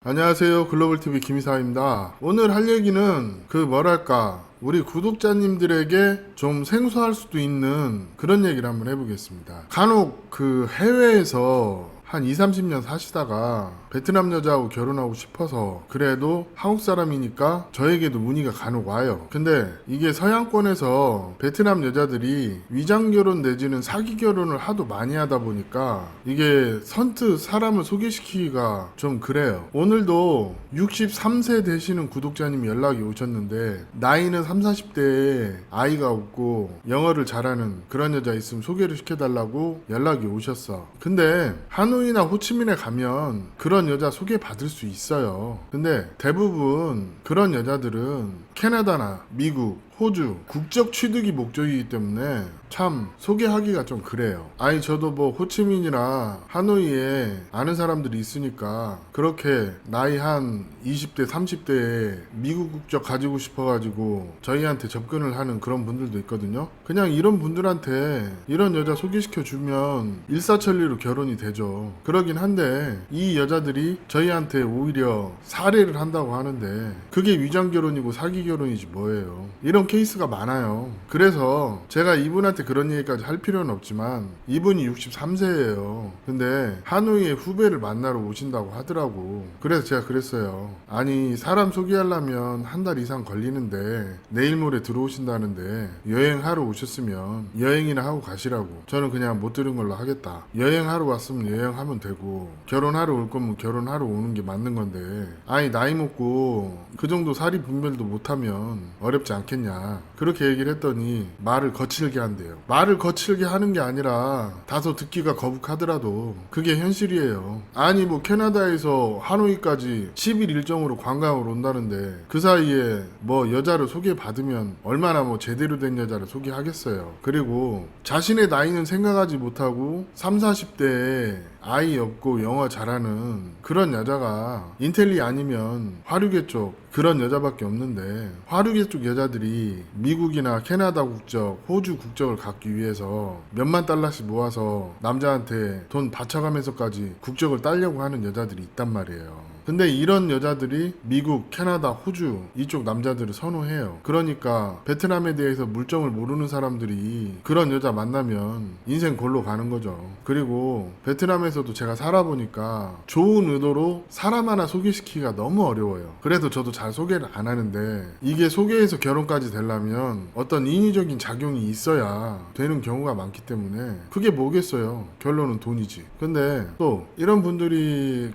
안녕하세요. 글로벌TV 김이사입니다. 오늘 할 얘기는 우리 구독자님들에게 좀 생소할 수도 있는 그런 얘기를 한번 해보겠습니다. 간혹 해외에서 한 20, 30년 사시다가 베트남 여자하고 결혼하고 싶어서 그래도 한국 사람이니까 저에게도 문의가 간혹 와요. 근데 이게 서양권에서 베트남 여자들이 위장 결혼 내지는 사기 결혼을 하도 많이 하다 보니까 이게 선뜻 사람을 소개시키기가 좀 그래요. 오늘도 63세 되시는 구독자님이 연락이 오셨는데 나이는 30, 40대에 아이가 없고 영어를 잘하는 그런 여자 있으면 소개를 시켜달라고 연락이 오셨어. 근데 하노이나 호치민에 가면 그런 여자 소개받을 수 있어요. 근데 대부분 그런 여자들은 캐나다나 미국, 호주 국적 취득이 목적이기 때문에 참 소개하기가 좀 그래요. 아니 저도 호치민이나 하노이에 아는 사람들이 있으니까 그렇게 나이 한 20대 30대에 미국 국적 가지고 싶어가지고 저희한테 접근을 하는 그런 분들도 있거든요. 그냥 이런 분들한테 이런 여자 소개시켜주면 일사천리로 결혼이 되죠. 그러긴 한데 이 여자들이 저희한테 오히려 살해를 한다고 하는데 그게 위장 결혼이고 사기 결혼이지 뭐예요. 이런 케이스가 많아요. 그래서 제가 이분한테 그런 얘기까지 할 필요는 없지만 이분이 63세예요. 근데 하노이에 후배를 만나러 오신다고 하더라고. 그래서 제가 그랬어요. 아니 사람 소개하려면 한 달 이상 걸리는데 내일 모레 들어오신다는데 여행하러 오셨으면 여행이나 하고 가시라고. 저는 그냥 못 들은 걸로 하겠다. 여행하러 왔으면 여행하면 되고 결혼하러 올 거면 결혼하러 오는 게 맞는 건데 아니 나이 먹고 그 정도 사리 분별도 못하면 어렵지 않겠냐. 그렇게 얘기를 했더니 말을 거칠게 한대요. 말을 거칠게 하는 게 아니라 다소 듣기가 거북하더라도 그게 현실이에요. 아니 캐나다에서 하노이까지 10일 일정으로 관광을 온다는데 그 사이에 여자를 소개받으면 얼마나 제대로 된 여자를 소개하겠어요. 그리고 자신의 나이는 생각하지 못하고 30, 40대에 아이 없고 영어 잘하는 그런 여자가 인텔리 아니면 화류계 쪽 그런 여자밖에 없는데 화류계 쪽 여자들이 미국이나 캐나다 국적, 호주 국적을 갖기 위해서 몇만 달러씩 모아서 남자한테 돈 바쳐가면서까지 국적을 따려고 하는 여자들이 있단 말이에요. 근데 이런 여자들이 미국, 캐나다, 호주 이쪽 남자들을 선호해요. 그러니까 베트남에 대해서 물정을 모르는 사람들이 그런 여자 만나면 인생 골로 가는 거죠. 그리고 베트남에서도 제가 살아보니까 좋은 의도로 사람 하나 소개시키기가 너무 어려워요. 그래도 저도 잘 소개를 안 하는데 이게 소개해서 결혼까지 되려면 어떤 인위적인 작용이 있어야 되는 경우가 많기 때문에 그게 뭐겠어요. 결론은 돈이지. 근데 또 이런 분들이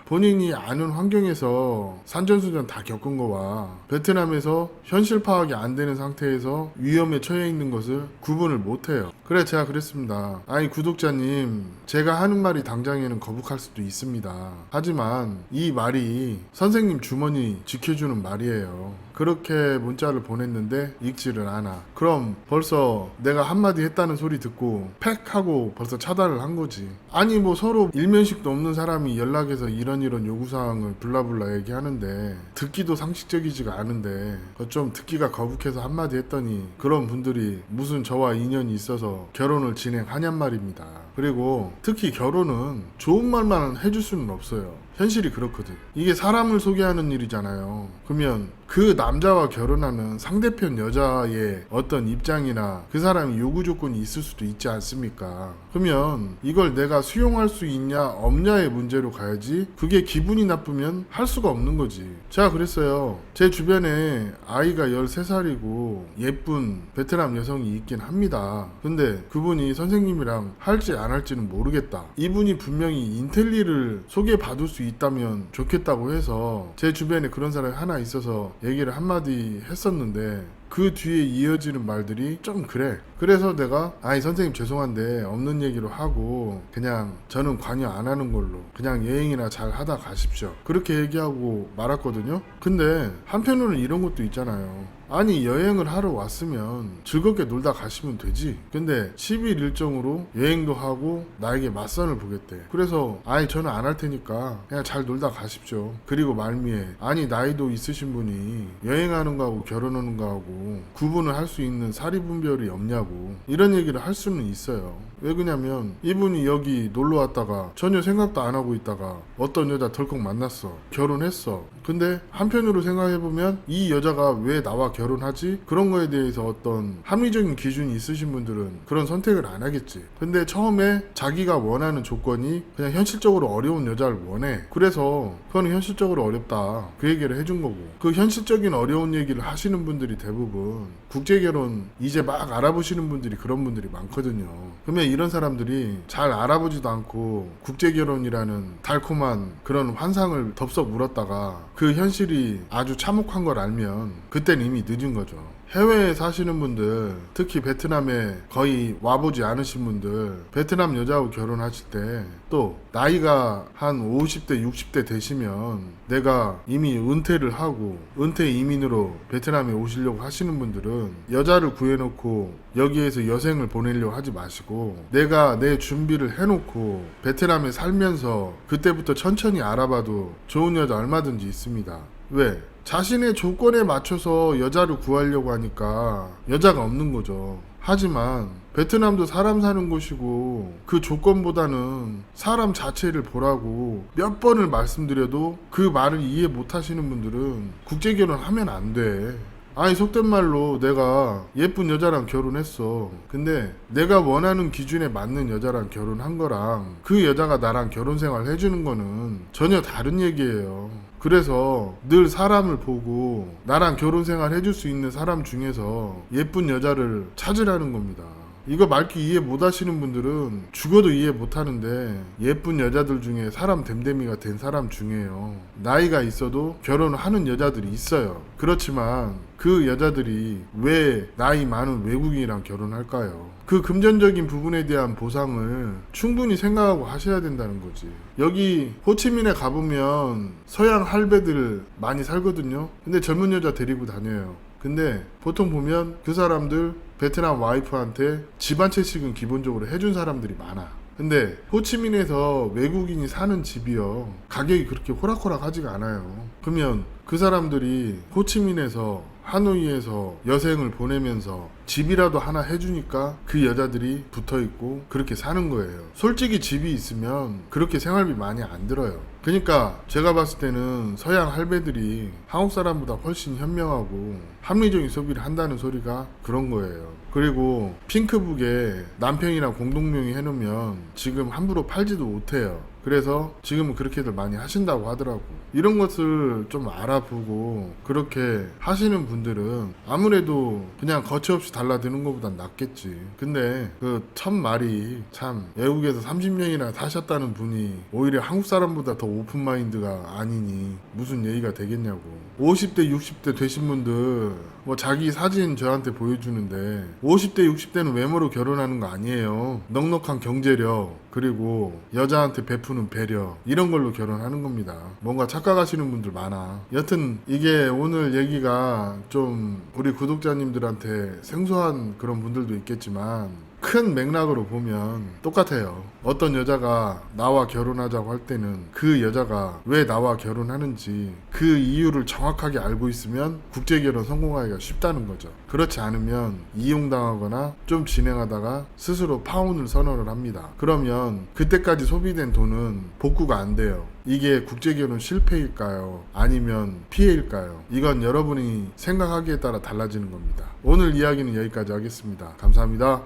본인이 아는 환경에서 산전수전 다 겪은 거와 베트남에서 현실 파악이 안 되는 상태에서 위험에 처해 있는 것을 구분을 못 해요. 그래 제가 그랬습니다. 아니 구독자님, 제가 하는 말이 당장에는 거북할 수도 있습니다. 하지만 이 말이 선생님 주머니 지켜주는 말이에요. 그렇게 문자를 보냈는데 읽지를 않아. 그럼 벌써 내가 한마디 했다는 소리 듣고 팩 하고 벌써 차단을 한 거지. 아니 서로 일면식도 없는 사람이 연락해서 이런 요구사항을 블라블라 얘기하는데 듣기도 상식적이지가 않은데 좀 듣기가 거북해서 한마디 했더니 그런 분들이 무슨 저와 인연이 있어서 결혼을 진행하냔 말입니다. 그리고 특히 결혼은 좋은 말만 해줄 수는 없어요. 현실이 그렇거든. 이게 사람을 소개하는 일이잖아요. 그러면 그 남자와 결혼하는 상대편 여자의 어떤 입장이나 그 사람이 요구 조건이 있을 수도 있지 않습니까? 그러면 이걸 내가 수용할 수 있냐 없냐의 문제로 가야지 그게 기분이 나쁘면 할 수가 없는 거지. 제가 그랬어요. 제 주변에 아이가 13살이고 예쁜 베트남 여성이 있긴 합니다. 근데 그분이 선생님이랑 할지 안 할지는 모르겠다. 이분이 분명히 인텔리를 소개받을 수 있다면 좋겠다고 해서 제 주변에 그런 사람이 하나 있어서 얘기를 한마디 했었는데 그 뒤에 이어지는 말들이 좀 그래. 그래서 내가 아니 선생님 죄송한데 없는 얘기로 하고 그냥 저는 관여 안 하는 걸로 그냥 여행이나 잘 하다 가십시오. 그렇게 얘기하고 말았거든요. 근데 한편으로는 이런 것도 있잖아요. 아니 여행을 하러 왔으면 즐겁게 놀다 가시면 되지. 근데 10일 일정으로 여행도 하고 나에게 맞선을 보겠대. 그래서 아니 저는 안 할 테니까 그냥 잘 놀다 가십시오. 그리고 말미에 아니 나이도 있으신 분이 여행하는 거하고 결혼하는 거하고 구분을 할 수 있는 사리분별이 없냐고 이런 얘기를 할 수는 있어요. 왜 그러냐면 이분이 여기 놀러 왔다가 전혀 생각도 안 하고 있다가 어떤 여자 덜컥 만났어. 결혼했어. 근데 한편으로 생각해보면 이 여자가 왜 나와 결혼하지? 그런 거에 대해서 어떤 합리적인 기준이 있으신 분들은 그런 선택을 안 하겠지. 근데 처음에 자기가 원하는 조건이 그냥 현실적으로 어려운 여자를 원해. 그래서 그거는 현실적으로 어렵다. 그 얘기를 해준 거고. 그 현실적인 어려운 얘기를 하시는 분들이 대부분 국제결혼 이제 막 알아보시는 분들이 그런 분들이 많거든요. 그러면 이런 사람들이 잘 알아보지도 않고 국제결혼이라는 달콤한 그런 환상을 덥석 물었다가 그 현실이 아주 참혹한 걸 알면 그땐 이미 늦은 거죠. 해외에 사시는 분들, 특히 베트남에 거의 와보지 않으신 분들, 베트남 여자하고 결혼하실 때 또 나이가 한 50대, 60대 되시면 내가 이미 은퇴를 하고 은퇴 이민으로 베트남에 오시려고 하시는 분들은 여자를 구해놓고 여기에서 여생을 보내려고 하지 마시고 내가 내 준비를 해놓고 베트남에 살면서 그때부터 천천히 알아봐도 좋은 여자 얼마든지 있습니다. 왜? 자신의 조건에 맞춰서 여자를 구하려고 하니까 여자가 없는 거죠. 하지만 베트남도 사람 사는 곳이고 그 조건보다는 사람 자체를 보라고 몇 번을 말씀드려도 그 말을 이해 못 하시는 분들은 국제결혼 하면 안 돼. 아니 속된 말로 내가 예쁜 여자랑 결혼했어. 근데 내가 원하는 기준에 맞는 여자랑 결혼한 거랑 그 여자가 나랑 결혼생활 해주는 거는 전혀 다른 얘기예요. 그래서 늘 사람을 보고 나랑 결혼생활 해줄 수 있는 사람 중에서 예쁜 여자를 찾으라는 겁니다. 이거 맑게 이해 못 하시는 분들은 죽어도 이해 못 하는데 예쁜 여자들 중에 사람 됨됨이가 된 사람 중에요. 나이가 있어도 결혼을 하는 여자들이 있어요. 그렇지만 그 여자들이 왜 나이 많은 외국인이랑 결혼할까요? 그 금전적인 부분에 대한 보상을 충분히 생각하고 하셔야 된다는 거지. 여기 호치민에 가보면 서양 할배들 많이 살거든요. 근데 젊은 여자 데리고 다녀요. 근데 보통 보면 그 사람들 베트남 와이프한테 집 한 채씩은 기본적으로 해준 사람들이 많아. 근데 호치민에서 외국인이 사는 집이요 가격이 그렇게 호락호락하지가 않아요. 그러면 그 사람들이 호치민에서 하노이에서 여생을 보내면서 집이라도 하나 해주니까 그 여자들이 붙어있고 그렇게 사는 거예요. 솔직히 집이 있으면 그렇게 생활비 많이 안 들어요. 그러니까 제가 봤을 때는 서양 할배들이 한국 사람보다 훨씬 현명하고 합리적인 소비를 한다는 소리가 그런 거예요. 그리고 핑크북에 남편이랑 공동명의 해놓으면 지금 함부로 팔지도 못해요. 그래서 지금은 그렇게들 많이 하신다고 하더라고. 이런 것을 좀 알아보고 그렇게 하시는 분들은 아무래도 그냥 거침없이 달라드는 것보단 낫겠지. 근데 그 첫 말이 참 외국에서 30년이나 사셨다는 분이 오히려 한국 사람보다 더 오픈마인드가 아니니 무슨 예의가 되겠냐고. 50대 60대 되신 분들 뭐 자기 사진 저한테 보여주는데 50대 60대는 외모로 결혼하는 거 아니에요. 넉넉한 경제력 그리고 여자한테 베푸는 배려 이런 걸로 결혼하는 겁니다. 뭔가 착각하시는 분들 많아. 여튼 이게 오늘 얘기가 좀 우리 구독자님들한테 생소한 그런 분들도 있겠지만 큰 맥락으로 보면 똑같아요. 어떤 여자가 나와 결혼하자고 할 때는 그 여자가 왜 나와 결혼하는지 그 이유를 정확하게 알고 있으면 국제결혼 성공하기가 쉽다는 거죠. 그렇지 않으면 이용당하거나 좀 진행하다가 스스로 파혼을 선언을 합니다. 그러면 그때까지 소비된 돈은 복구가 안 돼요. 이게 국제결혼 실패일까요? 아니면 피해일까요? 이건 여러분이 생각하기에 따라 달라지는 겁니다. 오늘 이야기는 여기까지 하겠습니다. 감사합니다.